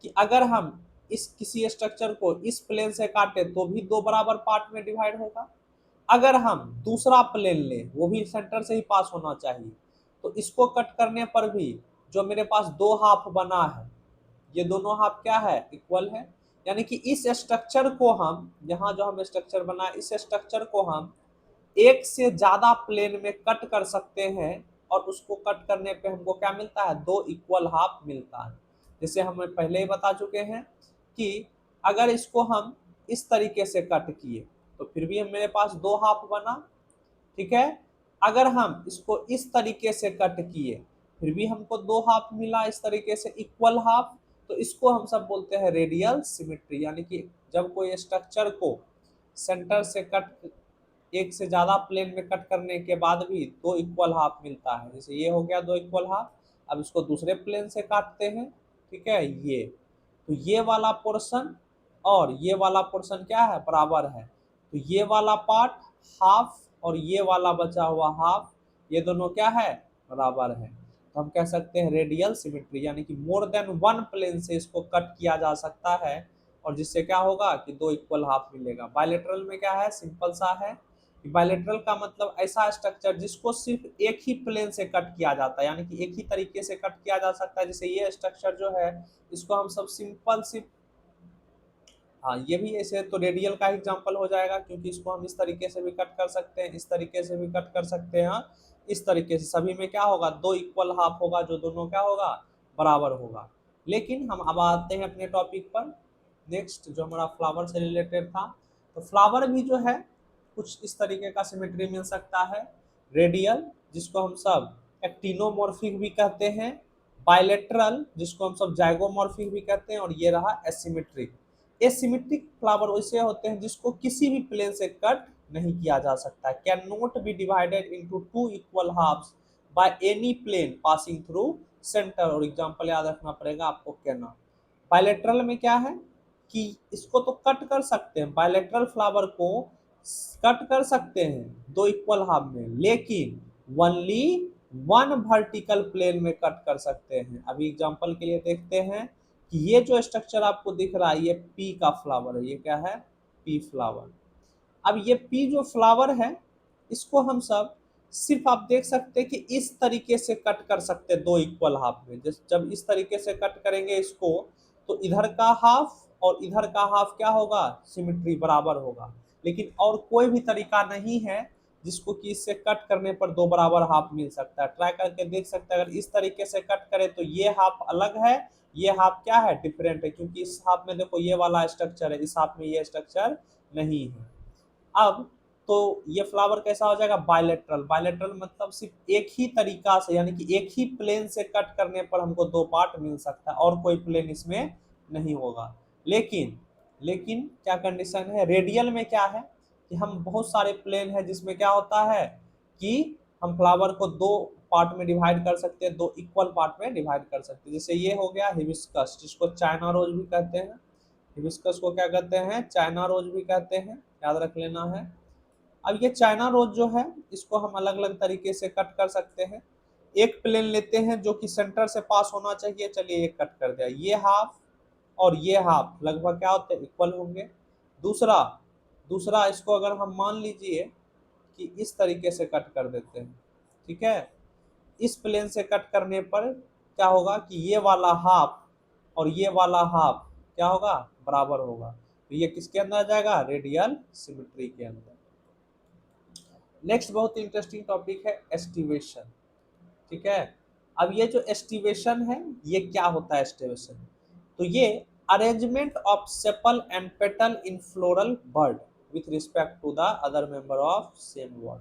A: कि अगर हम इस किसी स्ट्रक्चर को इस प्लेन से काटे तो भी दो बराबर पार्ट में डिवाइड होगा। अगर हम दूसरा प्लेन ले, वो भी सेंटर से ही पास होना चाहिए, तो इसको कट करने पर भी जो मेरे पास दो हाफ बना है, ये दोनों हाफ क्या है, इक्वल है। यानी कि इस स्ट्रक्चर को हम, यहाँ जो हम स्ट्रक्चर बना इस स्ट्रक्चर को हम एक से ज्यादा प्लेन में कट कर सकते हैं, और उसको कट करने पे हमको क्या मिलता है, दो इक्वल हाफ मिलता है। जैसे हम पहले ही बता चुके हैं कि अगर इसको हम इस तरीके से कट किए तो फिर भी मेरे पास दो हाफ बना, ठीक है। अगर हम इसको इस तरीके से कट किए फिर भी हमको दो हाफ मिला, इस तरीके से इक्वल हाफ, तो इसको हम सब बोलते हैं रेडियल सिमेट्री। यानी कि जब कोई स्ट्रक्चर को सेंटर से कट, एक से ज्यादा प्लेन में कट करने के बाद भी दो इक्वल हाफ मिलता है। जैसे ये हो गया दो इक्वल हाफ। अब इसको दूसरे प्लेन से काटते हैं, ठीक है, ये तो ये वाला पोर्शन और ये वाला पोर्शन क्या है, बराबर है, तो ये वाला पार्ट हाफ और ये वाला बचा हुआ हाफ, ये दोनों क्या है, बराबर है। तो हम कह सकते हैं रेडियल सिमेट्री, यानी कि मोर देन वन प्लेन से इसको कट किया जा सकता है, और जिससे क्या होगा कि दो इक्वल हाफ मिलेगा। बायलेटरल में क्या है, सिंपल सा है। बायलेटरल का मतलब ऐसा स्ट्रक्चर जिसको सिर्फ एक ही प्लेन से कट किया जाता है, यानी कि एक ही तरीके से कट किया जा सकता है। जैसे ये स्ट्रक्चर जो है इसको हम सब सिंपल सिर्फ, हाँ ये भी ऐसे तो रेडियल का एग्जांपल हो जाएगा, क्योंकि इसको हम इस तरीके से भी कट कर सकते हैं, इस तरीके से भी कट कर सकते हैं, इस तरीके से, सभी में क्या होगा, दो इक्वल हाफ होगा, जो दोनों क्या होगा, बराबर होगा। लेकिन हम अब आते हैं अपने टॉपिक पर, नेक्स्ट जो हमारा फ्लावर से रिलेटेड था। तो फ्लावर भी जो है कुछ इस तरीके का सिमेट्री मिल सकता है, रेडियल जिसको हम सब एक्टिनोमॉर्फिक भी कहते हैं, बायलेटरल जिसको हम सब जाइगोमॉर्फिक भी कहते हैं, और ये रहा एसिमेट्रिक। एसिमेट्रिक फ्लावर वैसे होते हैं जिसको किसी भी प्लेन से कट नहीं किया जा सकता, can not be divided into two equal halves by any plane passing through centre. और एग्जांपल याद रखना पड़ेगा आपको, कैना। बायलेटरल में क्या है कि इसको तो कट कर सकते हैं, बायलेटरल फ्लावर को कट कर सकते हैं दो इक्वल हाफ में, लेकिन ओनली वन वर्टिकल प्लेन में कट कर सकते हैं। अभी एग्जांपल के लिए देखते हैं कि ये जो स्ट्रक्चर आपको दिख रहा है ये पी का फ्लावर है, ये क्या है, पी फ्लावर। अब ये पी जो फ्लावर है इसको हम सब सिर्फ आप देख सकते हैं कि इस तरीके से कट कर सकते हैं दो इक्वल हाफ में। जब इस तरीके से कट करेंगे इसको तो इधर का हाफ और इधर का हाफ क्या होगा, सिमेट्री बराबर होगा। लेकिन और कोई भी तरीका नहीं है जिसको कि इससे कट करने पर दो बराबर हाफ मिल सकता है। ट्राई करके देख सकते हैं, अगर इस तरीके से कट करें तो ये हाफ अलग है, ये हाफ क्या है, डिफरेंट है, क्योंकि इस हाफ में देखो ये वाला स्ट्रक्चर है, इस हाफ में ये स्ट्रक्चर नहीं है। अब तो ये फ्लावर कैसा हो जाएगा, बायलेटरल। बायलेटरल मतलब सिर्फ एक ही तरीका से, यानी कि एक ही प्लेन से कट करने पर हमको दो पार्ट मिल सकता है, और कोई प्लेन इसमें नहीं होगा। लेकिन लेकिन क्या कंडीशन है, रेडियल में क्या है कि हम बहुत सारे प्लेन है जिसमें क्या होता है कि हम फ्लावर को दो पार्ट में डिवाइड कर सकते हैं, दो इक्वल पार्ट में डिवाइड कर सकते हैं। जैसे ये हो गया हिबिस्कस, जिसको चाइना रोज भी कहते हैं। हिबिस्कस को क्या कहते हैं, चाइना रोज भी कहते हैं, याद रख लेना है। अब ये चाइना रोज जो है इसको हम अलग अलग तरीके से कट कर सकते हैं। एक प्लेन लेते हैं जो कि सेंटर से पास होना चाहिए, चलिए ये कट कर दिया, ये हाफ और ये हाफ लगभग क्या होते हैं, इक्वल होंगे। दूसरा दूसरा इसको अगर हम मान लीजिए कि इस तरीके से कट कर देते हैं, ठीक है, इस प्लेन से कट करने पर क्या होगा कि ये वाला हाफ और ये वाला हाफ क्या होगा, बराबर होगा। तो ये किसके अंदर आ जाएगा, रेडियल सिमेट्री के अंदर। नेक्स्ट बहुत इंटरेस्टिंग टॉपिक है एस्टिवेशन, ठीक है। अब ये जो एस्टिवेशन है ये क्या होता है, एस्टिवेशन तो ये arrangement of sepal and petal in floral bird with respect to the other member of same word.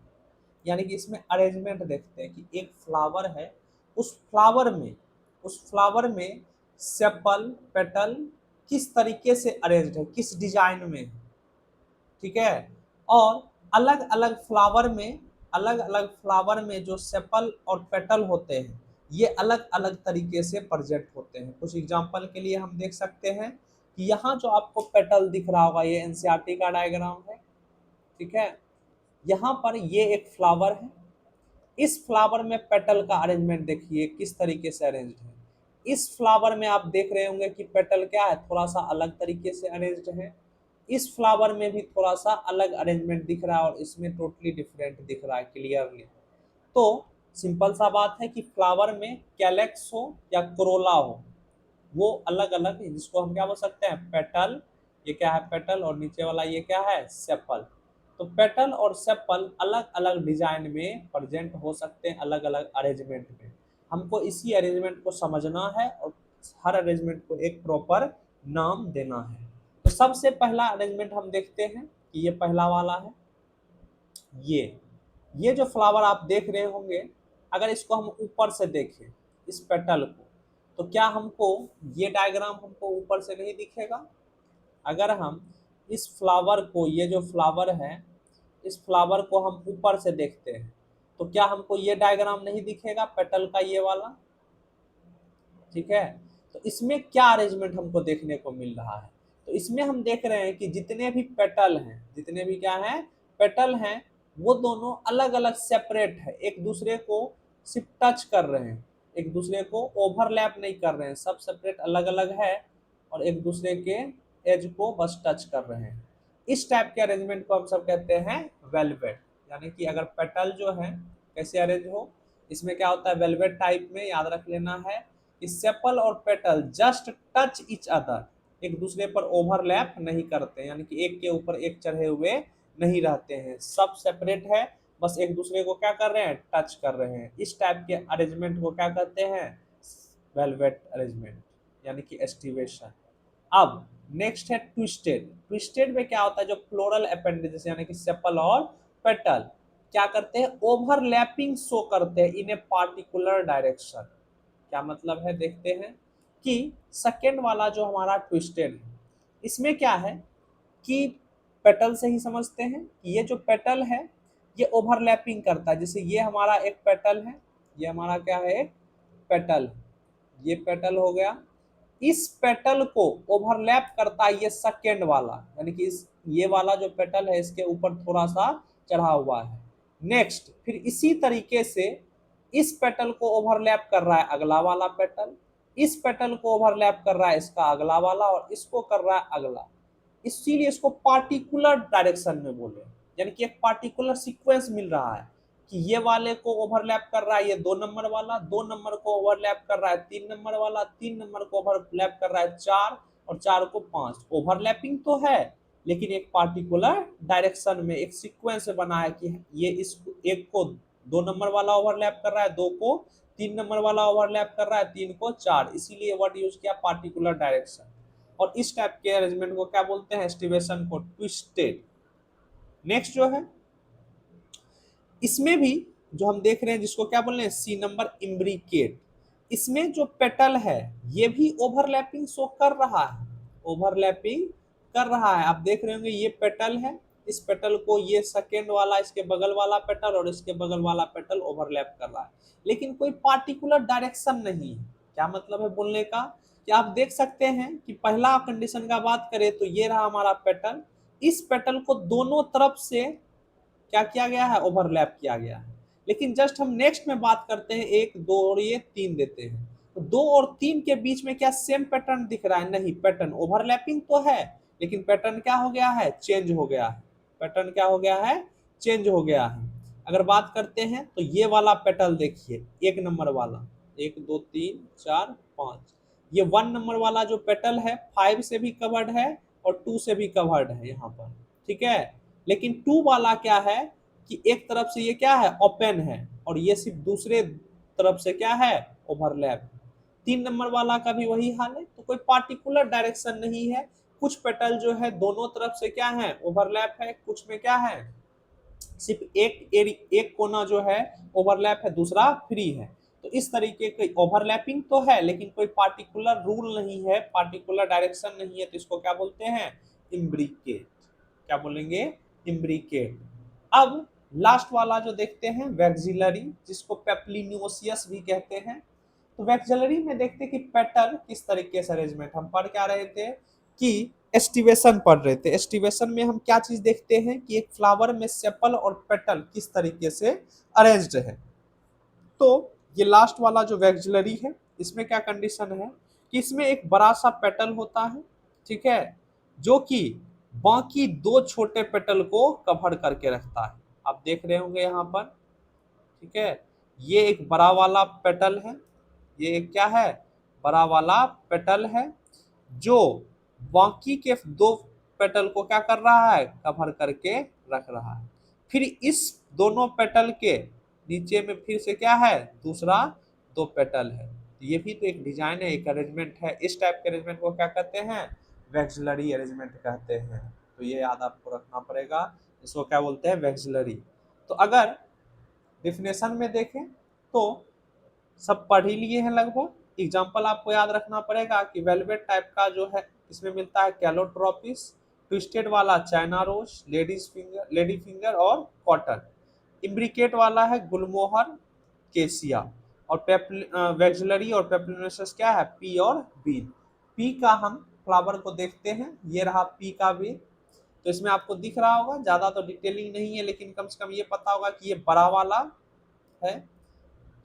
A: यानी कि इसमें अरेंजमेंट देखते हैं कि एक फ्लावर है, उस फ्लावर में सेपल पेटल किस तरीके से अरेंज्ड है, किस डिजाइन में है, ठीक है। और अलग अलग फ्लावर में जो सेपल और पेटल होते हैं ये अलग अलग तरीके से प्रेजेंट होते हैं। कुछ एग्जांपल के लिए हम देख सकते हैं कि यहाँ जो आपको पेटल दिख रहा होगा ये एनसीईआरटी का डायग्राम है, ठीक है। यहाँ पर ये एक फ्लावर है, इस फ्लावर में पेटल का अरेंजमेंट देखिए किस तरीके से अरेंज्ड है। इस फ्लावर में आप देख रहे होंगे कि पेटल क्या है, थोड़ा सा अलग तरीके से अरेंज्ड है। इस फ्लावर में भी थोड़ा सा अलग अरेंजमेंट दिख रहा है और इसमें टोटली डिफरेंट दिख रहा है क्लियरली। तो सिंपल सा बात है कि फ्लावर में कैलेक्स हो या कोरोला हो वो अलग अलग है, जिसको हम क्या बोल सकते हैं, पेटल। ये क्या है, पेटल, और नीचे वाला ये क्या है, सेपल। तो पेटल और सेपल अलग अलग डिजाइन में प्रेजेंट हो सकते हैं, अलग अलग अरेंजमेंट में। हमको इसी अरेंजमेंट को समझना है और हर अरेंजमेंट को एक प्रॉपर नाम देना है। तो सबसे पहला अरेंजमेंट हम देखते हैं कि ये पहला वाला है। ये जो फ्लावर आप देख रहे होंगे, अगर इसको हम ऊपर से देखें इस पेटल को, तो क्या हमको ये डायग्राम हमको ऊपर से नहीं दिखेगा। अगर हम इस फ्लावर को, ये जो फ्लावर है, इस फ्लावर को हम ऊपर से देखते हैं तो क्या हमको ये डायग्राम नहीं दिखेगा पेटल का, ये वाला, ठीक है। तो इसमें क्या अरेंजमेंट हमको देखने को मिल रहा है, तो इसमें हम देख रहे हैं कि जितने भी पेटल हैं, जितने भी क्या हैं, पेटल हैं, वो दोनों अलग अलग सेपरेट है, एक दूसरे को सिर्फ टच कर रहे हैं, एक दूसरे को ओवरलैप नहीं कर रहे हैं, सब सेपरेट अलग अलग है और एक दूसरे के एज को बस टच कर रहे हैं। इस टाइप के अरेंजमेंट को हम सब कहते हैं वेलवेट। यानी कि अगर पेटल जो है कैसे अरेंज हो, इसमें क्या होता है, वेलवेट टाइप में, याद रख लेना है कि सेपल और petal just touch each other, एक दूसरे पर ओवरलैप नहीं करते, यानी कि एक के ऊपर एक चढ़े हुए नहीं रहते हैं, सब सेपरेट है, बस एक दूसरे को क्या कर रहे हैं, टच कर रहे हैं। इस टाइप के अरेंजमेंट को क्या कहते हैं, वेलवेट अरेंजमेंट, यानी कि एस्टिवेशन। अब नेक्स्ट है ट्विस्टेड। ट्विस्टेड में क्या होता है, जो फ्लोरल अपेंडेजेस यानी कि सेपल और पेटल क्या करते हैं, ओवरलैपिंग शो करते हैं इन ए पार्टिकुलर डायरेक्शन। क्या मतलब है, देखते हैं कि सेकेंड वाला जो हमारा ट्विस्टेड है, इसमें क्या है कि पेटल से ही समझते हैं कि ये जो पेटल है ये ओवरलैपिंग करता है। जैसे ये हमारा एक पेटल है, ये हमारा क्या है, एक पेटल, ये पेटल हो गया, इस पेटल को ओवरलैप करता है ये सेकेंड वाला, यानी कि इस ये वाला जो पेटल है इसके ऊपर थोड़ा सा चढ़ा हुआ है। नेक्स्ट फिर इसी तरीके से इस पेटल को ओवरलैप कर रहा है अगला वाला पेटल, इस पेटल को ओवरलैप कर रहा है इसका अगला वाला, और इसको कर रहा है अगला। इसीलिए इसको पार्टिकुलर डायरेक्शन में बोले, यानी कि एक पार्टिकुलर सीक्वेंस मिल रहा है कि ये वाले को ओवरलैप कर रहा है ये 2 नंबर वाला, 2 नंबर को ओवरलैप कर रहा है 3 नंबर वाला, 3 नंबर को ओवरलैप कर रहा है 4, और 4 को 5। ओवरलैपिंग तो है लेकिन एक पार्टिकुलर डायरेक्शन में एक सीक्वेंस बना है कि ये इस एक को 2 नंबर वाला ओवरलैप कर रहा है, 2 को 3 नंबर वाला ओवरलैप कर रहा है, 3 को 4, इसीलिए वर्ड यूज किया पार्टिकुलर डायरेक्शन। और इस टाइप के अरेंजमेंट को क्या बोलते हैं, एस्टिवेशन को ट्विस्टेड। नेक्स्ट जो है इसमें भी जो हम देख रहे हैं जिसको क्या बोल रहे हैं, सी नंबर इम्ब्रिकेट, इसमें जो पेटल है ये भी ओवरलैपिंग शो कर रहा है, ओवरलैपिंग कर रहा है। आप देख रहे होंगे ये पेटल है, इस पेटल को ये सेकेंड वाला, इसके बगल वाला पेटल और इसके बगल वाला पेटल ओवरलैप कर रहा है, लेकिन कोई पार्टिकुलर डायरेक्शन नहीं है। क्या मतलब है बोलने का, कि आप देख सकते हैं कि पहला कंडीशन का बात करें तो ये रहा हमारा पेटल, इस पेटल को दोनों तरफ से क्या किया गया है, ओवरलैप किया गया है। लेकिन जस्ट हम नेक्स्ट में बात करते हैं 1 2 और ये 3 देते हैं, तो 2 और 3 के बीच में क्या सेम पैटर्न दिख रहा है, नहीं, पैटर्न ओवरलैपिंग तो है लेकिन पैटर्न क्या हो गया है, चेंज हो गया है, पैटर्न क्या हो गया है, चेंज हो गया है। अगर बात करते हैं तो ये वाला पेटल देखिए, 1 नंबर वाला, 1 2 3 4 5, ये 1 नंबर वाला जो पेटल है 5 से भी कवर्ड है और 2 से भी कवर्ड है यहाँ पर, ठीक है। लेकिन 2 वाला क्या है कि एक तरफ से ये क्या है, ओपन है, और ये सिर्फ दूसरे तरफ से क्या है, ओवरलैप। 3 नंबर वाला का भी वही हाल है। तो कोई पार्टिकुलर डायरेक्शन नहीं है, कुछ पेटल जो है दोनों तरफ से क्या है, ओवरलैप है, कुछ में क्या है, सिर्फ एक कोना जो है ओवरलैप है, दूसरा फ्री है। तो इस तरीके की ओवरलैपिंग तो है, लेकिन कोई पार्टिकुलर रूल नहीं है, पार्टिकुलर डायरेक्शन नहीं है, तो इसको क्या बोलते हैं, इम्ब्रिकेट। क्या बोलेंगे, इम्ब्रिकेट। अब लास्ट वाला जो देखते हैं वैक्सिलरी, जिसको पेप्लिनियोसियस भी कहते हैं। तो वैक्सिलरी में देखते हैं कि पेटल किस तरीके से अरेंजमेंट, हम पढ़ क्या रहे थे कि एस्टिवेशन पढ़ रहे थे। एस्टिवेशन में हम क्या चीज देखते हैं कि एक फ्लावर में सेपल और पेटल किस तरीके से अरेंज्ड है। तो ये लास्ट वाला जो वैक्सिलरी है, इसमें क्या कंडीशन है कि इसमें एक बड़ा सा पेटल होता है, ठीक है, जो कि बाकी दो छोटे पेटल को कवर करके रखता है। आप देख रहे होंगे यहाँ पर, ठीक है, ये एक बड़ा वाला पेटल है, ये एक क्या है, बड़ा वाला पेटल है, जो बाकी के दो पेटल को क्या कर रहा है, कवर करके रख रहा है। फिर इस दोनों पेटल के नीचे में फिर से क्या है, दूसरा दो पेटल है। ये भी तो एक डिजाइन है, एक अरेंजमेंट है। इस टाइप के अरेंजमेंट को क्या कहते हैं, वैक्सिलरी अरेंजमेंट कहते हैं। तो ये याद आपको रखना पड़ेगा, इसको क्या बोलते हैं, वैक्सिलरी। तो अगर डिफिनेशन में देखें तो सब पढ़ ही लिए हैं लगभग। एग्जाम्पल आपको याद रखना पड़ेगा कि वेलवेट टाइप का जो है इसमें मिलता है कैलोट्रोपिस, ट्विस्टेड वाला चाइना रोज, लेडी फिंगर और कॉटन। इम्ब्रिकेट वाला है गुलमोहर, केसिया। और वैक्सिलरी और पेप्लिनोसस क्या है, पी और बीन। पी का हम फ्लावर को देखते हैं, ये रहा पी का भी। तो इसमें आपको दिख रहा होगा, ज्यादा तो डिटेलिंग नहीं है, लेकिन कम से कम ये पता होगा कि ये बड़ा वाला है,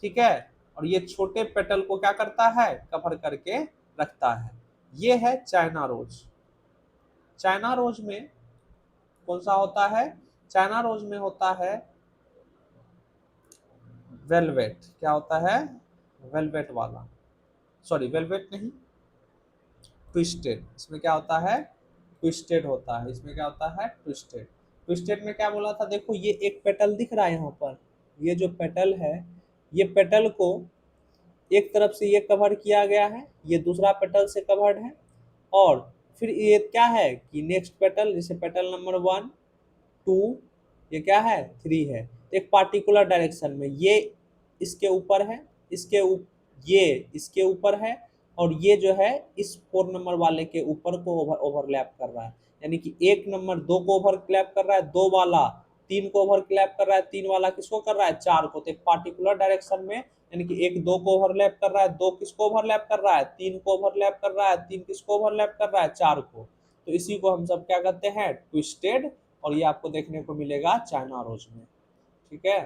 A: ठीक है, और ये छोटे पेटल को क्या करता है, कवर करके रखता है। ये है चाइना रोज। चाइना रोज में कौन सा होता है, चाइना रोज में होता है वेलवेट। क्या होता है, वेलवेट वाला, सॉरी वेलवेट नहीं, ट्विस्टेड। इसमें क्या होता है, ट्विस्टेड होता है। इसमें क्या होता है, ट्विस्टेड। ट्विस्टेड में क्या बोला था, देखो ये एक पेटल दिख रहा है यहाँ पर, ये जो पेटल है, ये पेटल को एक तरफ से ये कवर किया गया है, ये दूसरा पेटल से कवर्ड है, और फिर ये क्या है कि नेक्स्ट पेटल, जैसे पेटल नंबर 1 2, ये क्या है, 3 है। एक पार्टिकुलर डायरेक्शन में ये इसके ऊपर है, ये इसके ऊपर है, और ये जो है इस 4 नंबर वाले के ऊपर को ओवरलैप कर रहा है। यानी कि 1 नंबर 2 को ओवरलैप कर रहा है, 2 वाला 3 को ओवरलैप कर रहा है, 3 वाला किसको कर रहा है, 4 को। तो एक पार्टिकुलर डायरेक्शन में, यानी कि 1 2 को ओवरलैप कर रहा है, 2 किसको ओवरलैप कर रहा है, 3 को ओवरलैप कर रहा है, 3 किसको ओवरलैप कर रहा है, 4 को। तो इसी को हम सब क्या कहते हैं, ट्विस्टेड। और ये आपको देखने को मिलेगा चाइना रोज में, ठीक है।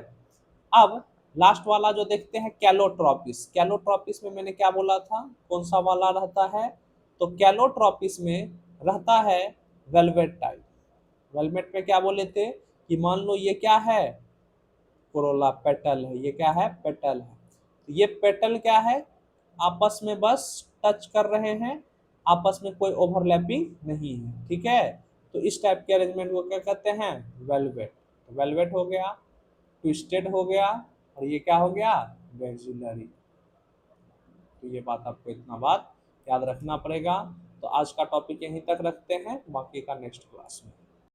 A: अब लास्ट वाला जो देखते हैं कैलोट्रोपिस। कैलोट्रोपिस में मैंने क्या बोला था, कौन सा वाला रहता है, तो कैलोट्रोपिस में रहता है वेलवेट टाइप। वेलवेट में क्या बोले थे कि मान लो ये क्या है, कोरोला पेटल है, ये क्या है, पेटल है। तो ये पेटल क्या है, आपस में बस टच कर रहे हैं, आपस में कोई ओवरलैपिंग नहीं है, ठीक है। तो इस टाइप के अरेंजमेंट को क्या कहते हैं, वेलवेट। तो वेलवेट हो गया, ट्विस्टेड हो गया, और ये क्या हो गया, वेक्सिलरी। तो ये बात आपको इतना बात याद रखना पड़ेगा। तो आज का टॉपिक यहीं तक रखते हैं, बाकी का नेक्स्ट क्लास में।